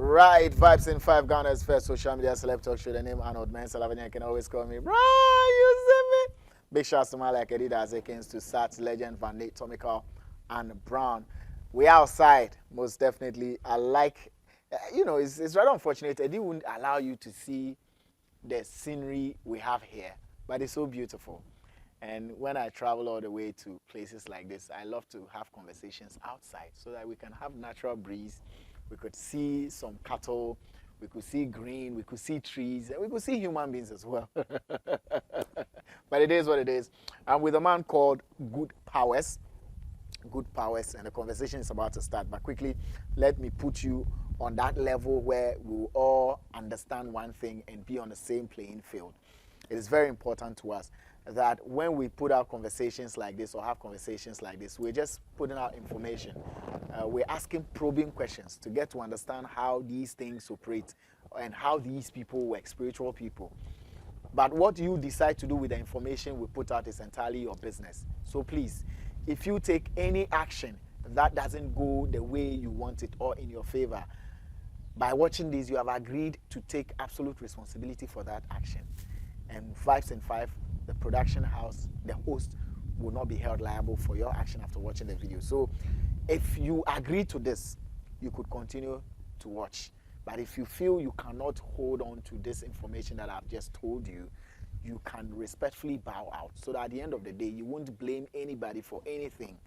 Right, Vibes in 5, Ghana's first social media celeb talk show. The name Arnold, man. Elavanyo, you can always call me, bro. You see me? Big shouts to my like Adidas, Akins, to Sats, Legend, Van Nate, Tomical, and Brown. We outside, most definitely. I like, it's rather unfortunate. Eddie wouldn't allow you to see the scenery we have here, but it's so beautiful. And when I travel all the way to places like this, I love to have conversations outside so that we can have natural breeze. We could see some cattle, we could see green, we could see trees, and we could see human beings as well. But it is what it is. I'm with a man called Good Powers. Good Powers, and the conversation is about to start. But quickly, let me put you on that level where we'll all understand one thing and be on the same playing field. It is very important to us that when we put out conversations like this or have conversations like this, we're just putting out information. We're asking probing questions to get to understand how these things operate and how these people work, spiritual people. But what you decide to do with the information we put out is entirely your business. So please, if you take any action that doesn't go the way you want it or in your favor, by watching this, you have agreed to take absolute responsibility for that action. And Vibes in 5, the production house, the host, will not be held liable for your action after watching the video. So if you agree to this, you could continue to watch. But if you feel you cannot hold on to this information that I've just told you, you can respectfully bow out so that at the end of the day, you won't blame anybody for anything.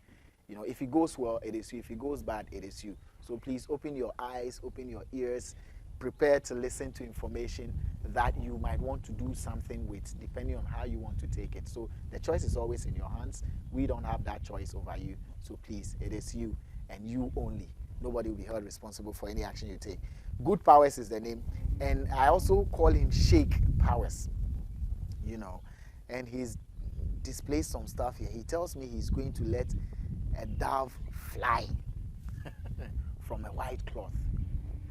If it goes well, it is you. If it goes bad, it is you. So please open your eyes, open your ears, prepare to listen to information that you might want to do something with, depending on how you want to take it. So the choice is always in your hands. We don't have that choice over you. So please, it is you and you only. Nobody will be held responsible for any action you take. Good Powers is the name. And I also call him Sheikh Powers, and he's displayed some stuff here. He tells me he's going to let a dove fly from a white cloth.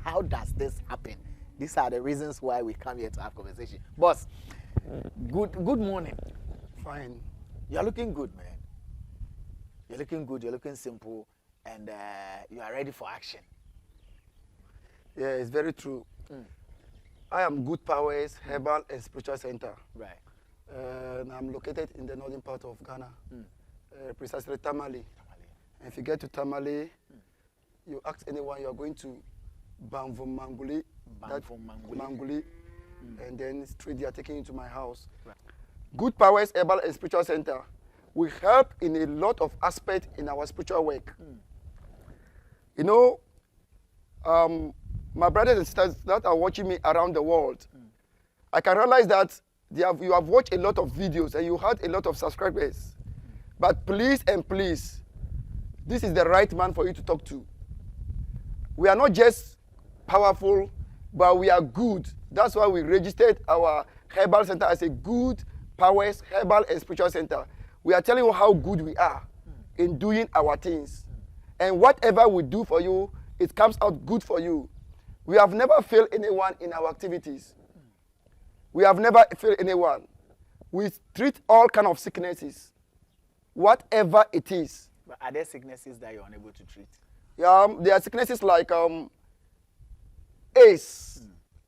How does this happen? These are the reasons why we come here to have conversation. Boss, good morning. Fine. You're looking good, man. You're looking good, you're looking simple, and you are ready for action. Yeah, it's very true. I am Good Powers Herbal and Spiritual Center. Right. And I'm located in the northern part of Ghana, precisely Tamale. And if you get to Tamale, you ask anyone, you're going to Manguli, and then straight they are taking you to my house. Right. Good Powers Herbal and Spiritual Center. We help in a lot of aspects in our spiritual work. My brothers and sisters that are watching me around the world, I can realize that you have watched a lot of videos and you had a lot of subscribers. But please and please, this is the right man for you to talk to. We are not just powerful, but we are good. That's why we registered our herbal center as a Good Powers Herbal and Spiritual Center. We are telling you how good we are in doing our things. And whatever we do for you, it comes out good for you. We have never failed anyone in our activities. We have never failed anyone. We treat all kinds of sicknesses, whatever it is. But are there sicknesses that you're unable to treat? There are sicknesses like AIDS.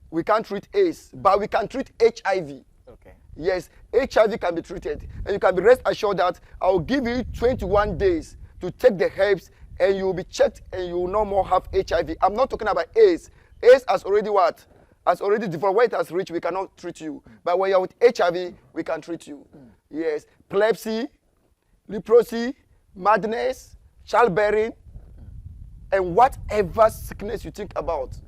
We can't treat AIDS, but we can treat HIV. Okay. Yes, HIV can be treated. And you can be rest assured that I will give you 21 days to take the herbs and you will be checked and you will no more have HIV. I'm not talking about AIDS. AIDS has already what? Has already developed. Where it has reached, we cannot treat you. But when you're with HIV, we can treat you. Yes, epilepsy, leprosy, madness, childbearing, and whatever sickness you think about.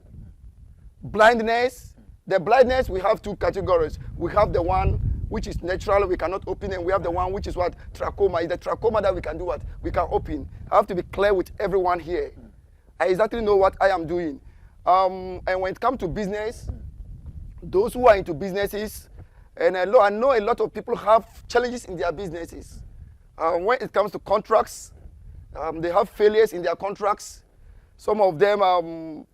Blindness. The blindness, we have two categories. We have the one which is natural, we cannot open, and we have the one which is what? Trachoma. It's the trachoma that we can do what? We can open. I have to be clear with everyone here. I exactly know what I am doing. And when it comes to business, those who are into businesses, and I know a lot of people have challenges in their businesses. When it comes to contracts, they have failures in their contracts. Some of them,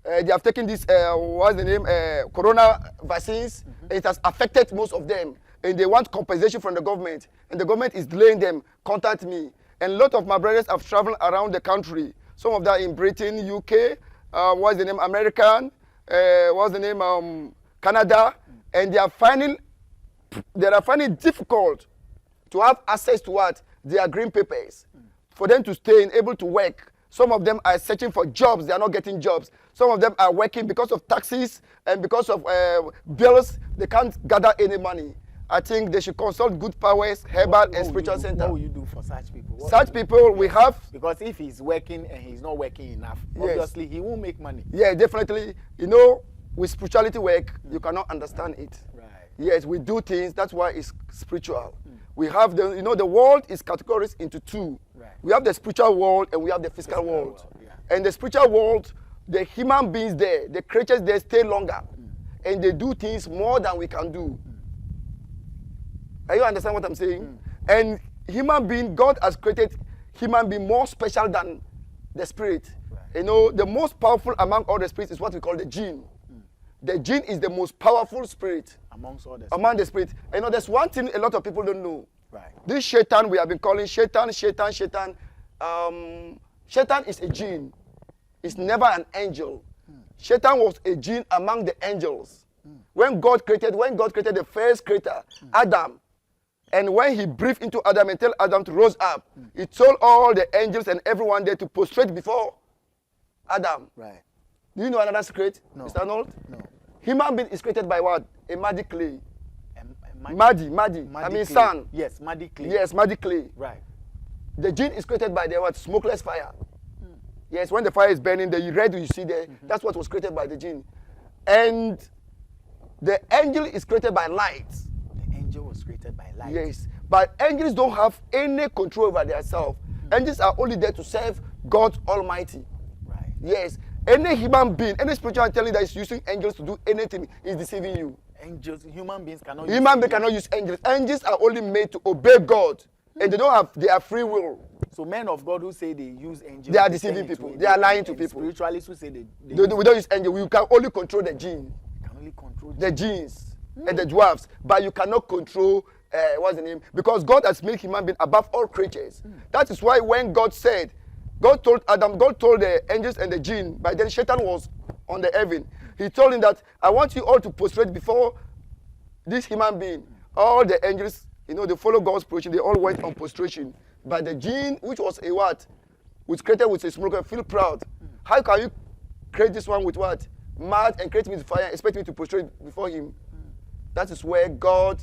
they have taken this, what's the name, corona vaccines. It has affected most of them. And they want compensation from the government. And the government is delaying them. Contact me. And a lot of my brothers have traveled around the country. Some of them in Britain, UK, what's the name, American, what's the name, Canada, and they are finding difficult to have access to what? Their green papers. For them to stay and able to work. Some of them are searching for jobs. They are not getting jobs. Some of them are working because of taxes and because of bills. They can't gather any money. I think they should consult Good Powers, Herbal, and Spiritual Center. What will you do for such people? Such people, we have... Because if he's working and he's not working enough, obviously he won't make money. Yeah, definitely. You know, with spirituality work, you cannot understand it. Right. Yes, we do things. That's why it's spiritual. We have the, you know, the world is categorized into two. Right. We have the spiritual world and we have the physical world. Yeah. And the spiritual world, the human beings there, the creatures there stay longer. And they do things more than we can do. Are you understand what I'm saying? And human being, God has created human being more special than the spirit. Right. You know, the most powerful among all the spirits is what we call the jinn. The jinn is the most powerful spirit among the spirits. You know, there's one thing a lot of people don't know. Right. This shaitan we have been calling shaitan. Shaitan is a jinn. It's never an angel. Shaitan was a jinn among the angels. When God created the first creator, Adam, and when he breathed into Adam and told Adam to rise up, he told all the angels and everyone there to prostrate before Adam. Right. Do you know another secret, No. Mr. Arnold? No. Human being is created by what? A muddy clay. Muddy I mean clay. sand. Yes, muddy clay. Yes, muddy clay. Right. The jinn is created by the what? Smokeless fire. Yes, when the fire is burning, the red you see there, that's what was created by the jinn. And the angel is created by light. The angel was created by light. Yes, but angels don't have any control over themselves. Angels are only there to serve God Almighty. Right. Yes, any human being, any spiritual entity that is using angels to do anything is deceiving you. Angels, human beings cannot Human beings cannot use angels. Angels are only made to obey God, and they don't have their free will. So men of God who say they use angels, They are deceiving people. They are lying to people. Spiritualists who say they We don't use angels. We can only control the jinn, can only control the jinns, and the dwarfs, but you cannot control what's the name? Because God has made human being above all creatures. That is why when God told Adam, God told the angels and the jinn, by then Satan was on the heaven. He told him that I want you all to prostrate before this human being. All the angels, you know, they follow God's position. They all went on prostration. But the jinn, which was a what? Which created with a smoker, feel proud. How can you create this one with what? Mud and create me with fire and expect me to prostrate before him? That is where God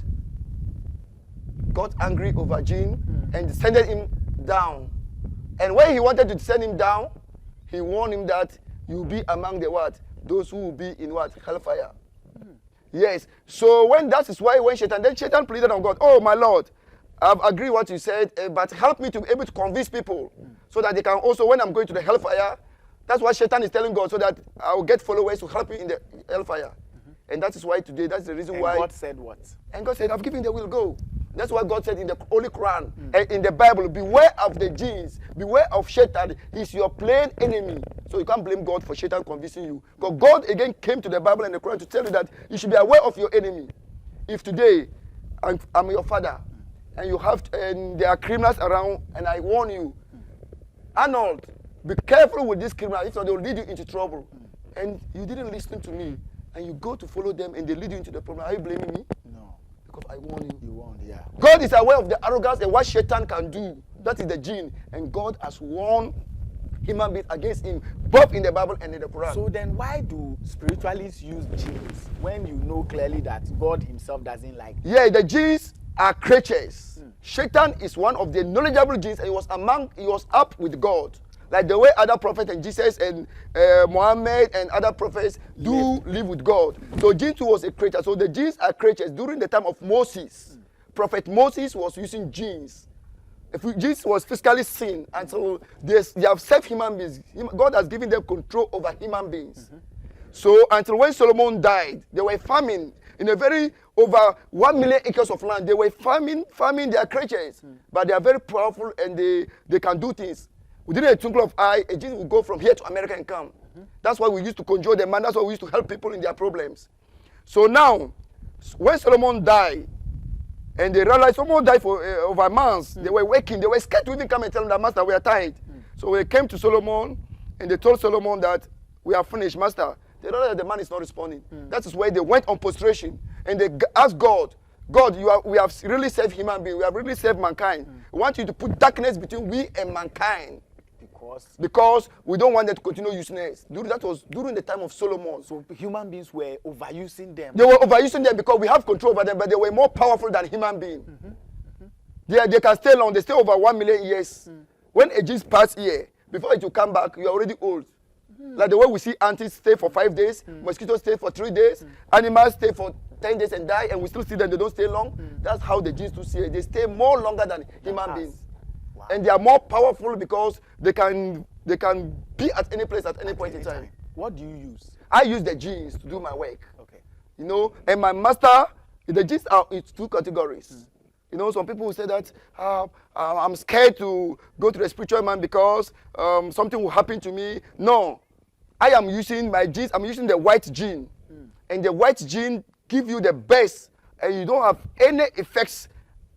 got angry over jinn and descended him down. And when he wanted to send him down, he warned him that you will be among the what? Those who will be in what? Hellfire. Yes. So when Satan pleaded on God, oh my Lord, I've agreed what you said, but help me to be able to convince people so that they can also, when I'm going to the hellfire, that's what Satan is telling God, so that I'll get followers to help me in the hellfire. And that is why today, that's the reason why. God said what? And God said, I've given the will, go. That's what God said in the Holy Quran and in the Bible. Beware of the jinns. Beware of Satan. He's your plain enemy. So you can't blame God for Satan convincing you. Because God again came to the Bible and the Quran to tell you that you should be aware of your enemy. If today I'm your father and there are criminals around and I warn you, Arnold, be careful with this criminal. If not, they will lead you into trouble. And you didn't listen to me. And you go to follow them and they lead you into the problem. Are you blaming me? No. Because I warn you. You warned, yeah. God is aware of the arrogance and what Satan can do. That is the jinn. And God has warned human beings against him, both in the Bible and in the Quran. So then why do spiritualists use jinns when you know clearly that God himself doesn't like them? Yeah, the jinns are creatures. Satan is one of the knowledgeable jinns, and he was up with God. Like the way other prophets and Jesus and Muhammad and other prophets do live with God. So jinn too was a creature. So the jinns are creatures. During the time of Moses, Prophet Moses was using jinns. Jinns was physically seen, and so they have served human beings. God has given them control over human beings. So until when Solomon died, they were farming in a very over 1 million acres of land. They were farming their creatures, but they are very powerful and they can do things. Within a twinkle of eye, a jinn will go from here to America and come. That's why we used to conjure them, and that's why we used to help people in their problems. So now, when Solomon died, and they realized Solomon died for over months, they were working, they were scared to even come and tell them that, Master, we are tired. So they came to Solomon, and they told Solomon that we are finished, master. They know that the man is not responding. That is why they went on prostration and they asked God, God, we have really saved human beings. We have really saved mankind. We want you to put darkness between we and mankind. Because we don't want them to continue using us. That was during the time of Solomon. So human beings were overusing them. They were overusing them because we have control over them, but they were more powerful than human beings. They can stay long. They stay over 1 million years. When a gene pass here, before it will come back, you are already old. Like the way we see ants stay for 5 days, mosquitoes stay for 3 days, animals stay for 10 days and die, and we still see them, they don't stay long. That's how the genes do see it. They stay more longer than human beings. Wow. And they are more powerful because they can be at any place at any point in time. What do you use? I use the genes to do my work. Okay. You know, and my master, the genes are in 2 categories. You know, some people will say that I'm scared to go to the spiritual man because something will happen to me. No, I am using my genes. I'm using the white gene, and the white gene give you the best, and you don't have any effects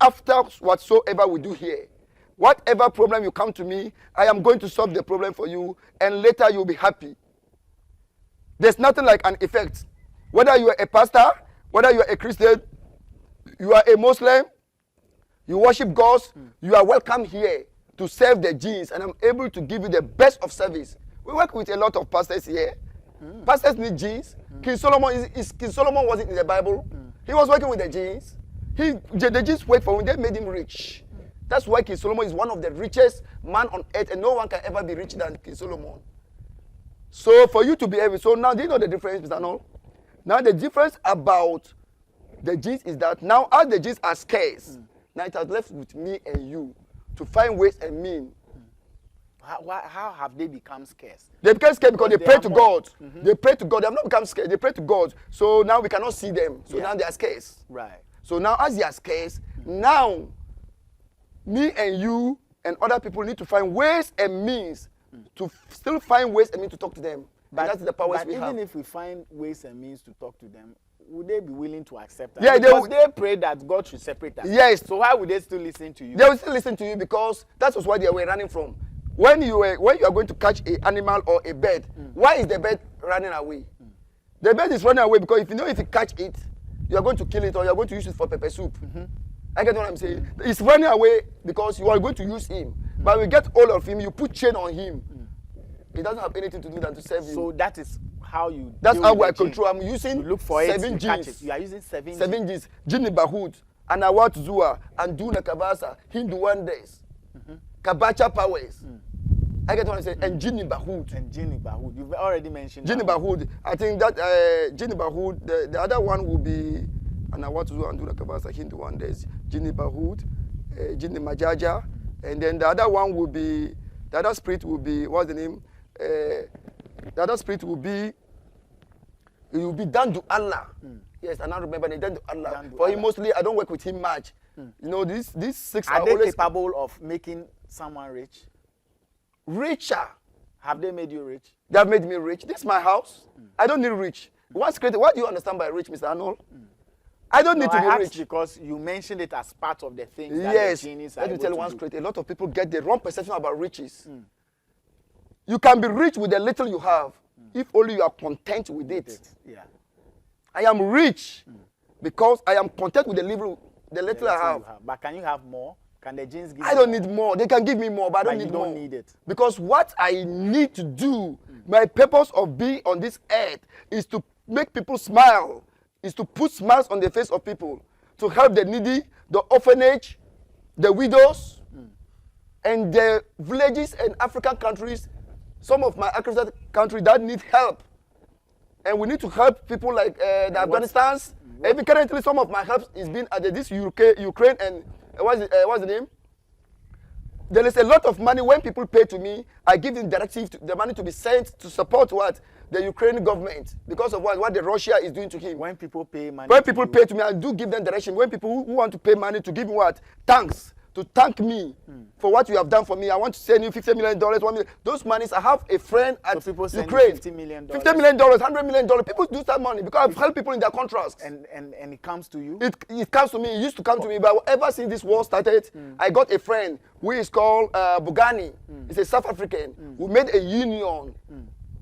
after whatsoever we do here. Whatever problem you come to me, I am going to solve the problem for you, and later you'll be happy. There's nothing like an effect. Whether you are a pastor, whether you are a Christian, you are a Muslim, you worship gods, you are welcome here to serve the genes, and I'm able to give you the best of service. We work with a lot of pastors here. Pastors need genes. King Solomon wasn't in the Bible. He was working with the genes. The genes worked for him. They made him rich. That's why King Solomon is one of the richest man on earth, and no one can ever be richer than King Solomon. So for you to be able, so now do you know the difference, Mr. Arnold? Now the difference about the genes is that now as the genes are scarce, now it has left with me and you to find ways and means. How have they become scarce? They become scarce because they pray to God. They pray to God. They have not become scarce. They pray to God. So now we cannot see them. So now they are scarce. Right. So now as they are scarce, now me and you and other people need to find ways and means to still find ways and means to talk to them. But that's the powers we have. Even if we find ways and means to talk to them, would they be willing to accept that? Yeah, because they pray that God should separate us. Yes. So why would they still listen to you? They will still listen to you because that was why they were running from. When you are going to catch an animal or a bird, why is the bird running away? The bird is running away because if you catch it, you are going to kill it or you are going to use it for pepper soup. I get what I'm saying? It's running away because you are going to use him. But we get all of him, you put chain on him. He doesn't have anything to do than to serve you. So that is how you. That's how I control. I'm using you look for 7 genes. You are using 7 genes. Jinn Bahud, Anawat Zua, Anduna Kabasa, Hindu wonders, Kabacha powers. I get what I'm saying. And Jinn Bahud. And Jinn Bahud. You've already mentioned Jinn Bahud. I think that Jinn Bahud, the other one will be Anawat Zua, Anduna Kabasa, Hindu wonders, Jinn Bahud, Jinn Majaja. And then the other one will be, the other spirit will be, what's the name? The other spirit will be, it will be done to Allah. Yes, and I remember it, done to Allah. For him, mostly, I don't work with him much. You know, these 6 are they capable of making someone rich? Richer. Have they made you rich? They have made me rich. This is my house. I don't need rich. What's created? What do you understand by rich, Mr. Arnold? I don't need to be rich. Because you mentioned it as part of the things that the genies are let me tell you one secret. A lot of people get the wrong perception about riches. You can be rich with the little you have if only you are content with it. Yeah. I am rich because I am content with the little I have. But can you have more? Can the genes give I don't need more. They can give me more, but I don't need more. You don't need it. Because what I need to do, my purpose of being on this earth is to make people smile. Is to put smiles on the face of people, to help the needy, the orphanage, the widows, and the villages and African countries, some of my African countries that need help. And we need to help people like the Afghanistans. Even currently, some of my help is being at this Youkrane and what's the name? There is a lot of money. When people pay to me, I give them directive to the money to be sent to support what? The Ukrainian government, because of what the Russia is doing to him. When people pay money. When people pay to me, I do give them direction. When people who want to pay money to give me what? Thanks. To thank me for what you have done for me. I want to send you $50 million, $1 million. Those monies, I have a friend at Ukraine. $50 million. $50 million, $100 million. People do that money because I've helped people in their contracts. And it comes to you? It comes to me. It used to come to me. But ever since this war started, I got a friend who is called Bugani. He's a South African who made a union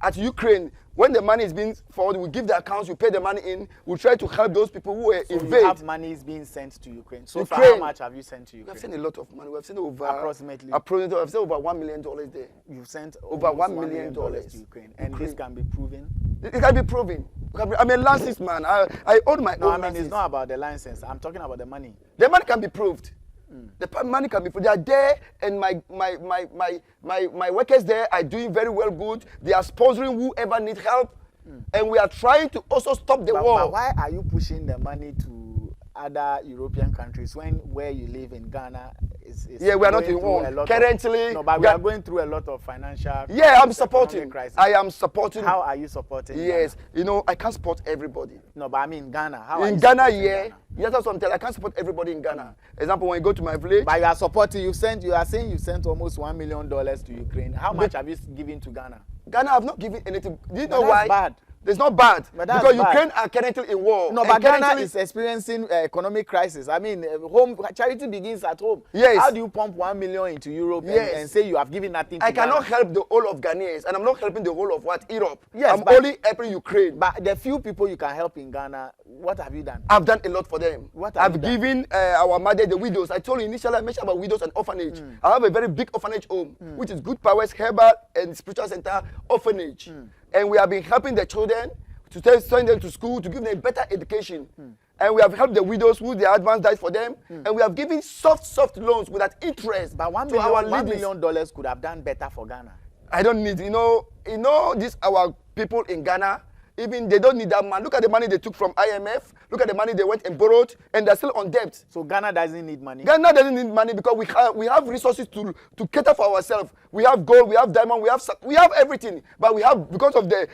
at Youkrane, when the money is being forwarded, we give the accounts, we pay the money in, we try to help those people who are so invade. you have money is being sent to Ukraine. So far, Ukraine. how much have you sent to We have Ukraine? sent a lot of money. We have sent over Approximately. I've sent over $1 million there. You've sent Over almost $1 million to Ukraine, and this can be proven. It can be proven. I'm a licensed man. I own my No, own I mean license. it's not about the license. I'm talking about the money. The money can be proved. The money can be proved. They are there, and my workers there are doing very well good. They are sponsoring whoever needs help, and we are trying to also stop the war. But why are you pushing the money to other European countries when where you live in Ghana is Yeah, we are not going in through war. a lot Currently, of, no, but we are going through a lot of financial yeah, I'm crisis, supporting. economic crisis. I am supporting. How are you supporting Yes, Ghana? you know, I can't support everybody. No, but I mean Ghana. How are In you Ghana, supporting yeah. Ghana? Yes, that's what I'm telling you. I can't support everybody in Ghana. Example, when you go to my village, But you are supporting. You are saying you sent almost $1 million to Ukraine. How much have you given to Ghana? Ghana have not given anything. Do you But know that's why? bad. It's not bad. But that's Because bad. Ukraine are currently in war. No, And but Ghana currently- is experiencing economic crisis. I mean, home charity begins at home. Yes. How do you pump 1 million into Europe Yes. and say you have given nothing to I cannot Ghana? help the whole of Ghanaians, and I'm not helping the whole of what? Europe. Yes, I'm but- only helping Ukraine. But the few people you can help in Ghana, what have you done? I've done a lot for them. What have I've you done? given our mother, the widows. I told you initially, I mentioned about widows and orphanage. I have a very big orphanage home, which is Good Powers, Herbal, and Spiritual Center Orphanage. And we have been helping the children to send them to school, to give them a better education. And we have helped the widows who their advance died for them. And we have given soft loans without interest But $1 to our million, $1 leaders. million could have done better for Ghana. I don't need, you know, this our people in Ghana, even they don't need that money. Look at the money they took from IMF. Look at the money they went and borrowed, and they're still on debt. So Ghana doesn't need money. Ghana doesn't need money because we have resources to cater for ourselves. We have gold, we have diamond, we have everything. But we have, because of the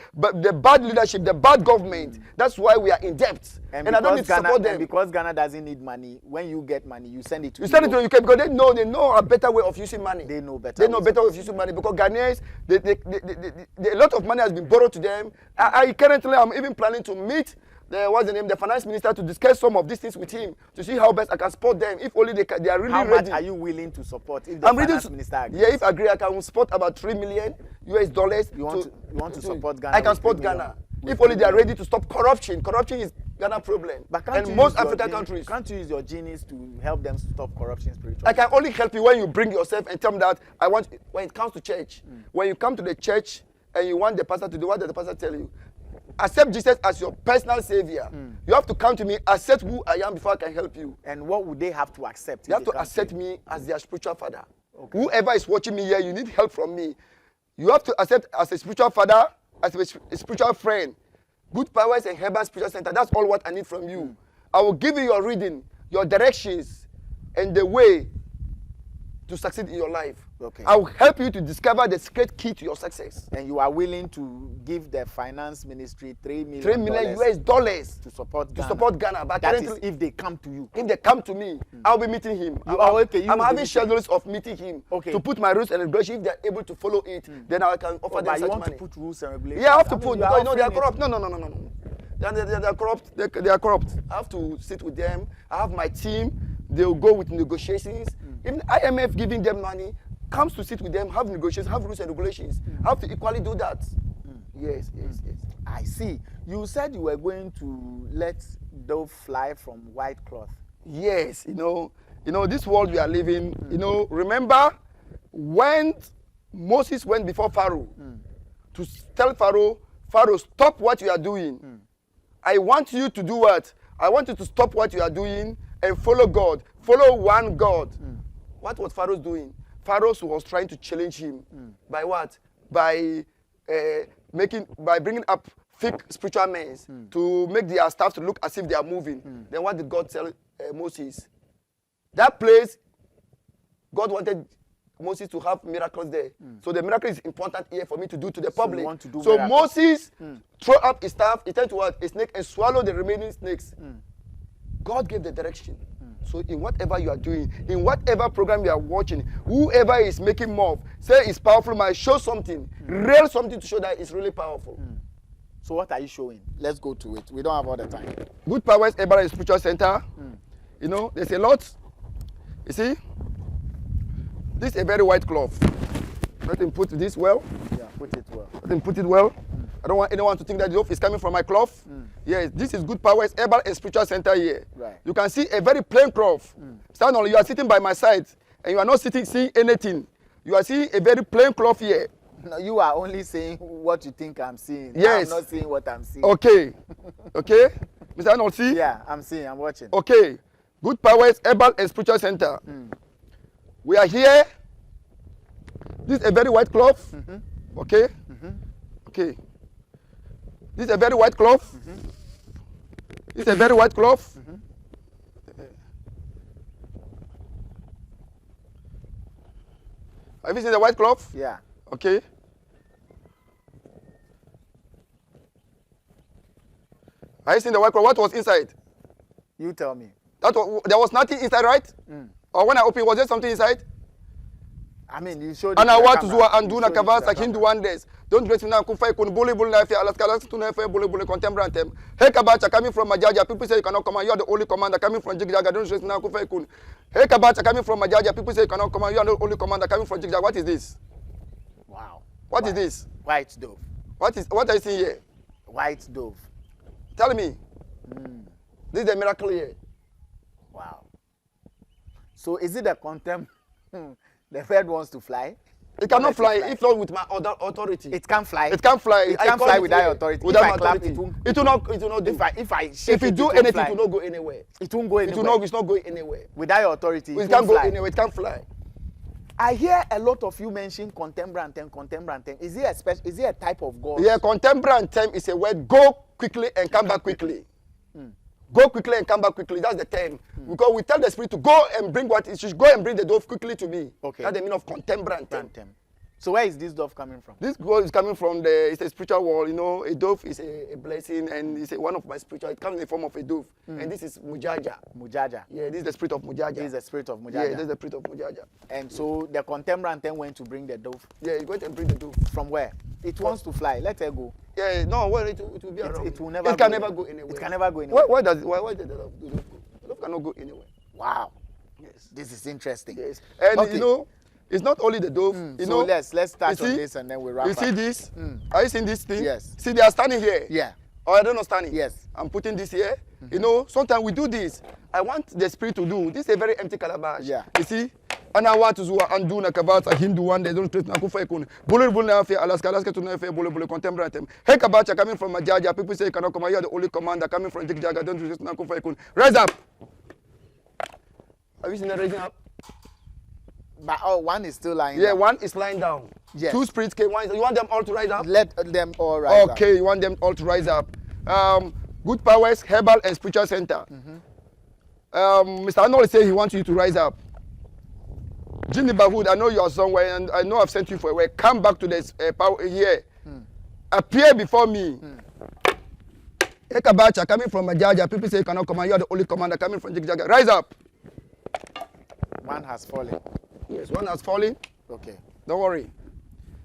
bad leadership, the bad government, that's why we are in debt. And I don't need to support them. And because Ghana doesn't need money, when you get money, you send it to You send it to Europe. UK because they know a better way of using money. They know better. They know ways better way of using money because Ghanaians, a lot of money has been borrowed to them. I currently am even planning to meet the finance minister to discuss some of these things with him to see how best I can support them. If only they are really How ready. much are you willing to support if the I'm ready finance to, minister agrees? yeah, if I agree, I can support about $3 million US. You want to support Ghana I can with support 3 Ghana. million. With If only 3 they are million. ready to stop corruption. Corruption is Ghana problem. But can't And you most use your African genius- countries. Can't you use your genius to help them stop corruption spiritually? I can only help you when you bring yourself and tell me that I want, when it comes to church, when you come to the church and you want the pastor to do, what does the pastor tell you? Accept Jesus as your personal savior. You have to come to me, accept who I am before I can help you. And what would they have to accept? You have to accept me as their spiritual father. Okay. Whoever is watching me here, you need help from me. You have to accept as a spiritual father, as a spiritual friend. Good Powers and Herbal Spiritual Center, that's all what I need from you. I will give you your reading, your directions, and the way to succeed in your life. Okay. I will help you to discover the secret key to your success. And you are willing to give the finance ministry $3 million, $3 million US to support Ghana. to support Ghana. But That is currently, if they come to you. if they come to me, I'll be meeting him. You are okay, you I'm will be having meeting. schedules of meeting him Okay. to put my rules and regulations. If they're able to follow it, then I can offer them But you such want money. to put rules and regulations. Yeah, I have to mean, put you are because you know they are offering corrupt. it. No. They are corrupt. They are corrupt. I have to sit with them. I have my team. They will go with negotiations. Even IMF giving them money comes to sit with them, have negotiations, have rules and regulations. I have to equally do that. Yes. I see. You said you were going to let dove fly from white cloth. Yes, you know this world we are living. Remember when Moses went before Pharaoh to tell Pharaoh, stop what you are doing. I want you to do what? I want you to stop what you are doing and follow God. Follow one God. What was Pharaoh doing? Pharaoh was trying to challenge him by what? By bringing up fake spiritual men to make their staff to look as if they are moving. Then what did God tell Moses? That place, God wanted Moses to have miracles there. So the miracle is important here for me to do to the public. want to do So miracles. Moses threw up his staff, he turned to what? A snake and swallowed the remaining snakes. God gave the direction. So in whatever you are doing, in whatever program you are watching, whoever is making more, say it's powerful, might show something, real something to show that it's really powerful. So what are you showing? Let's go to it. We don't have all the time. Good Powers Herbal and Spiritual Center. There's a lot. You see, this is a very white cloth. Let him put this well. Yeah. Put it well. Let me put it well. I don't want anyone to think that the dope is coming from my cloth. Yes, this is Good Powers Herbal and Spiritual Center here. Right. You can see a very plain cloth. Arnold, you are sitting by my side and you are not seeing anything. You are seeing a very plain cloth here. No, you are only saying what you think I'm seeing. Yes. I'm not seeing what I'm seeing. Okay. Okay. Mr. Arnold, see? Yeah, I'm seeing. I'm watching. Okay. Good Powers Herbal and Spiritual Center. We are here. This is a very white cloth. Okay. Okay. This is a very white cloth. This is a very white cloth. Have you seen the white cloth? Yeah. Okay. Have you seen the white cloth? What was inside? You tell me. There was nothing inside, right? Or when I opened, was there something inside? I mean, you showed. Ana watu zuwa anduna kavasa hindu wandes. Don't dress na kufa kun bully na fe alaskala to na fe bully contemporary. Hey Kabacha coming from Majaja, people say you cannot come. You are the only commander coming from Jigjaga. Don't dress na kufa kun. Hey Kabacha coming from Majaja, people say you cannot come. You are the only commander coming from Jigjaga. What is this? Wow. What is this? White dove. What are you seeing here? White dove. Tell me. This is the miracle here. Wow. So is it a contempt? The bird wants to fly. It cannot fly if not with my other authority. It can't fly. It can't fly. It can't fly without authority. Without If I clap, authority. it will not do. If you do anything, it will not go anywhere. It won't go anywhere. It's not going anywhere. Without your authority, it can't go anywhere. It can't fly. I hear a lot of you mention contemporary anthem. Is it a type of God? Yeah, contemporary anthem is a word. Go quickly and come back quickly. Go quickly and come back quickly. That's the term. Because we tell the spirit to go and bring what it should go and bring the dove quickly to me. Okay. That's the meaning of contemporary anthem. So where is this dove coming from? This dove is coming from it's a spiritual world. You know, a dove is a blessing and it's one of my spiritual. It comes in the form of a dove. And this is Mujaja. Mujaja. Yeah, this is the spirit of Mujaja. This is the spirit of Mujaja. Yeah, this is the spirit of Mujaja. And so the contemporary anthem went to bring the dove. Yeah, it's going to bring the dove. From where? It wants to fly. Let her go. Yeah, no, well, it will be around. It will never. It can never go anywhere. It can never go anywhere. Why did the dove go? The dove cannot go anywhere. Wow. Yes. This is interesting. Yes. And you know, it's not only the dove. You know, let's start on this and then we wrap up. You see this? Are you seeing this thing? Yes. See, they are standing here. Yeah. Or I don't know standing. Yes. I'm putting this here. You know, sometimes we do this. I want the spirit to do. This is a very empty calabash. Yeah. You see? Ana watu zuwa anduna kabata hindu wande don't straight na kufa ikun. Bullet na fe Alaska to na fe bullet contemporary them. Hey Kabacha coming from Majaja, people say you cannot come. You are the only commander coming from Jigjaga. Don't straight na kufa ikun. Rise up. Have you seen the rising up? But one is still lying. Yeah, down. one is lying down. Yes. Two spirits came. You want them all to rise up? Let them all rise up. Okay, you want them all to rise up. Good Powers Herbal and Spiritual Center. Mr. Arnold said he wants you to rise up. Jimmy Bahood, I know you are somewhere, and I know I've sent you for a way. Come back to this power here. Appear before me. Ekabacha coming from Majaja. People say you cannot come. You are the only commander coming from Jigjaga. Rise up. One has fallen. Yes, one has fallen. Okay. Don't worry.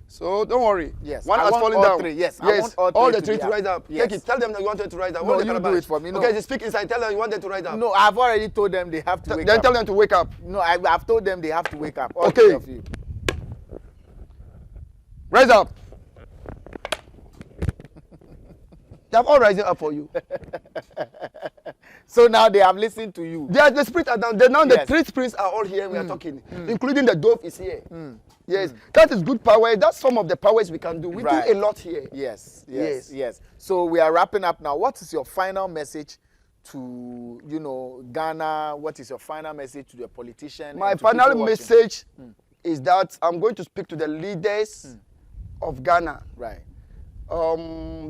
So don't worry. Yes. One has fallen down. Three. Yes. Yes. I want all the three to rise up. Yes. Take it. Tell them that you wanted to rise up. No, you do it for me. No. Okay, speak inside. Tell them you wanted to rise up. No, I've already told them they have to wake up. Then tell them to wake up. No, I've told them they have to wake up. All Okay. three of you. Rise up. They have all rising up for you. So now they have listened to you. The spirits are down. Now Yes. the three spirits are all here. We are talking, including the dove is here. Yes, that is good power. That's some of the powers we can do. We do a lot here. Yes. So we are wrapping up now. What is your final message to Ghana? What is your final message to the politician? My final message is that I'm going to speak to the leaders of Ghana. Right.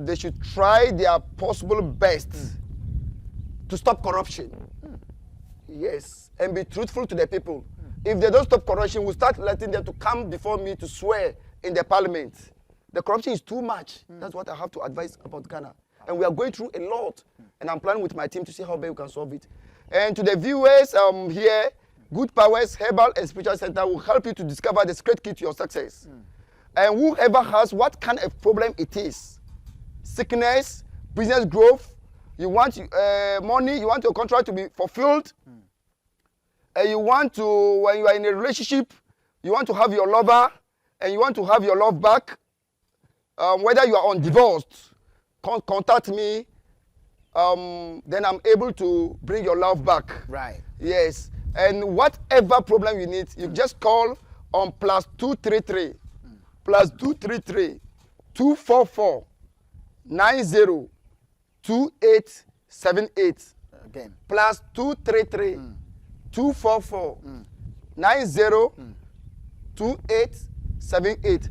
They should try their possible best to stop corruption. Yes, and be truthful to the people. If they don't stop corruption, we'll start letting them to come before me to swear in the parliament. The corruption is too much. That's what I have to advise about Ghana. And we are going through a lot. And I'm planning with my team to see how best we can solve it. And to the viewers here, Good Powers Herbal and Spiritual Center will help you to discover the secret key to your success. And whoever has what kind of problem it is, sickness, business growth, you want money, you want your contract to be fulfilled, and you want to, when you are in a relationship, you want to have your lover, and you want to have your love back, whether you are on divorced, contact me. Then I'm able to bring your love back. Right. Yes. And whatever problem you need, you just call on +233 +233 244 902878. Again. +233 244 902878.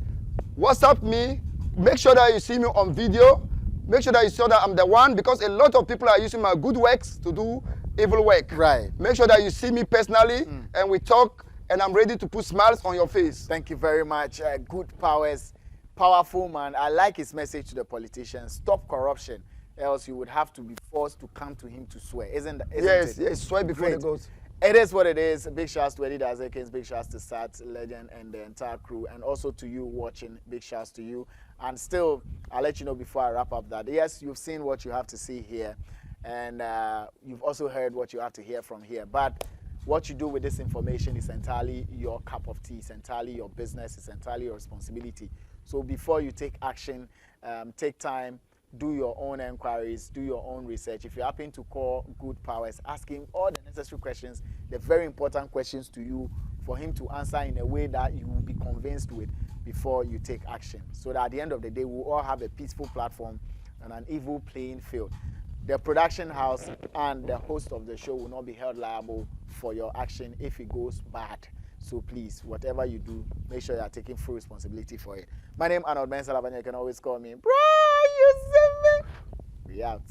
WhatsApp me. Make sure that you see me on video. Make sure that you see that I'm the one, because a lot of people are using my good works to do evil work. Right. Make sure that you see me personally and we talk, and I'm ready to put smiles on your face. Thank you very much. Good powers, powerful man. I like his message to the politicians. Stop corruption, else you would have to be forced to come to him to swear. Isn't it? Yes, swear before Great. the gods. It is what it is. Big shouts to Eddie Dazekins, big shouts to Sat, Legend, and the entire crew, and also to you watching. Big shouts to you. And still, I'll let you know before I wrap up that, yes, you've seen what you have to see here, and you've also heard what you have to hear from here. But what you do with this information is entirely your cup of tea. It's entirely your business. It's entirely your responsibility. So before you take action, take time, do your own inquiries, do your own research. If you happen to call Good Powers, ask him all the necessary questions, the very important questions to you, for him to answer in a way that you will be convinced with before you take action. So that at the end of the day, we'll all have a peaceful platform and an evil playing field. The production house and the host of the show will not be held liable for your action if it goes bad. So please, whatever you do, make sure you are taking full responsibility for it. My name is Arnold. You can always call me, bro, you see me? We out.